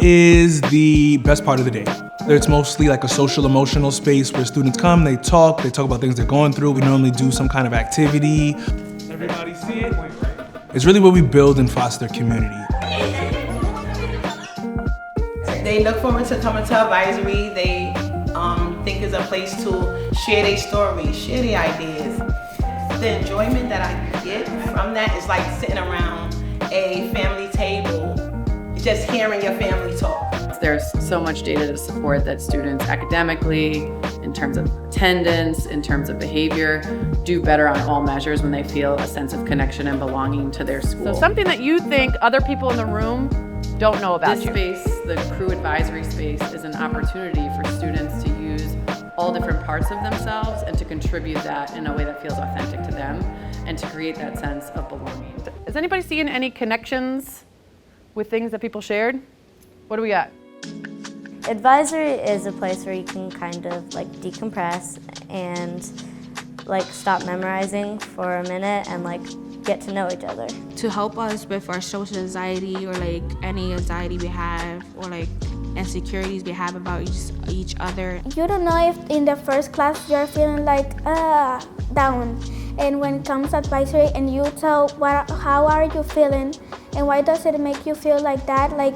is the best part of the day. It's mostly like a social emotional space where students come, they talk about things they're going through. We normally do some kind of activity. Everybody see it? It's really where we build and foster community. They look forward to coming to advisory. They think it's a place to share their stories, share their ideas. The enjoyment that I get from that is like sitting around a family table, just hearing your family talk. There's so much data to support that students academically, in terms of attendance, in terms of behavior, do better on all measures when they feel a sense of connection and belonging to their school. So something that you think other people in the room don't know about This space, the crew advisory space, is an opportunity for students to use all different parts of themselves and to contribute that in a way that feels authentic to them and to create that sense of belonging. Is anybody seeing any connections with things that people shared? What do we got? Advisory is a place where you can kind of like decompress and like stop memorizing for a minute and like get to know each other. To help us with our social anxiety or like any anxiety we have or like insecurities we have about each other. You don't know if in the first class you're feeling like down, and when it comes to advisory and you tell how are you feeling and why does it make you feel like that, like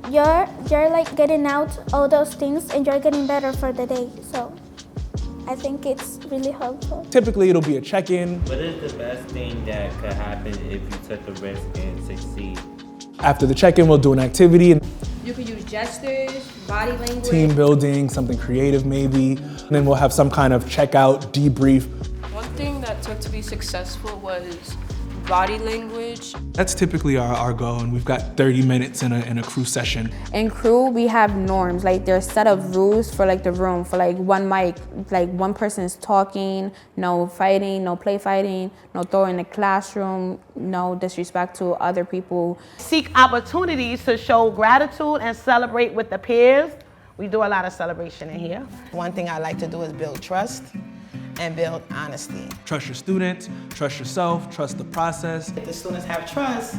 you're like getting out all those things and you're getting better for the day. So I think it's really helpful. Typically it'll be a check-in. What is the best thing that could happen if you took a risk and succeed? After the check-in, we'll do an activity. You could use gestures, body language. Team building, something creative maybe. And then we'll have some kind of checkout, debrief. One thing that took to be successful was body language. That's typically our goal, and we've got 30 minutes in a crew session. In crew, we have norms, like there's a set of rules for like the room, for like one mic, like one person is talking, no fighting, no play fighting, no throwing in the classroom, no disrespect to other people. Seek opportunities to show gratitude and celebrate with the peers. We do a lot of celebration in here. One thing I like to do is build trust and build honesty. Trust your students, trust yourself, trust the process. If the students have trust,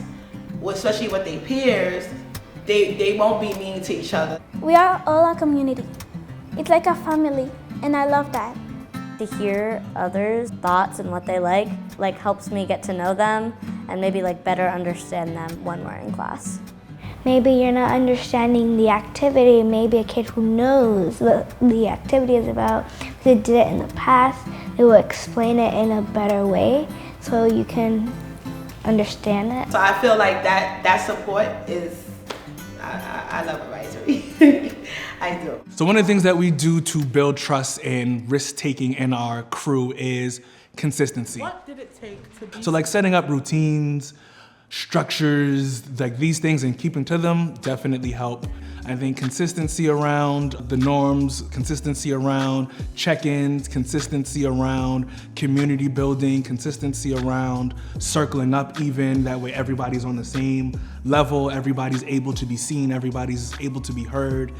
especially with their peers, they won't be mean to each other. We are all a community. It's like a family, and I love that. To hear others' thoughts and what they like helps me get to know them and maybe like better understand them when we're in class. Maybe you're not understanding the activity. Maybe a kid who knows what the activity is about, they did it in the past, they will explain it in a better way so you can understand it. So I feel like that support is, I love advisory. I do. So one of the things that we do to build trust and risk-taking in our crew is consistency. What did it take to be So like setting up routines, structures, like these things, and keeping to them definitely help. I think consistency around the norms, consistency around check-ins, consistency around community building, consistency around circling up even, that way everybody's on the same level, everybody's able to be seen, everybody's able to be heard.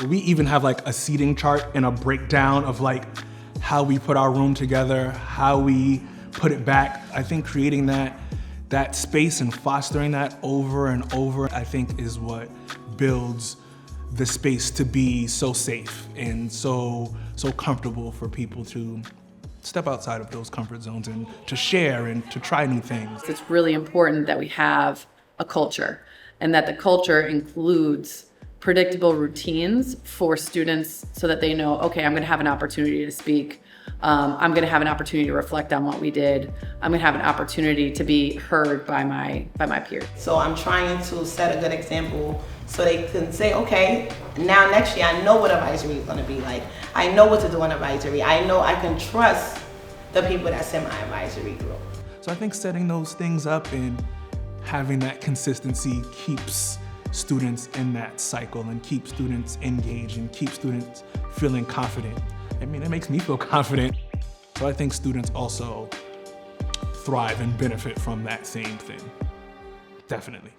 We even have like a seating chart and a breakdown of like how we put our room together, how we put it back. I think creating that space and fostering that over and over, I think is what builds the space to be so safe and so comfortable for people to step outside of those comfort zones and to share and to try new things. It's really important that we have a culture and that the culture includes predictable routines for students so that they know, okay, I'm gonna have an opportunity to speak. I'm gonna have an opportunity to reflect on what we did. I'm gonna have an opportunity to be heard by my peers. So I'm trying to set a good example so they can say, okay, now next year I know what advisory is gonna be like. I know what to do in advisory. I know I can trust the people that's in my advisory group. So I think setting those things up and having that consistency keeps students in that cycle and keeps students engaged and keeps students feeling confident. I mean, it makes me feel confident. So I think students also thrive and benefit from that same thing. Definitely.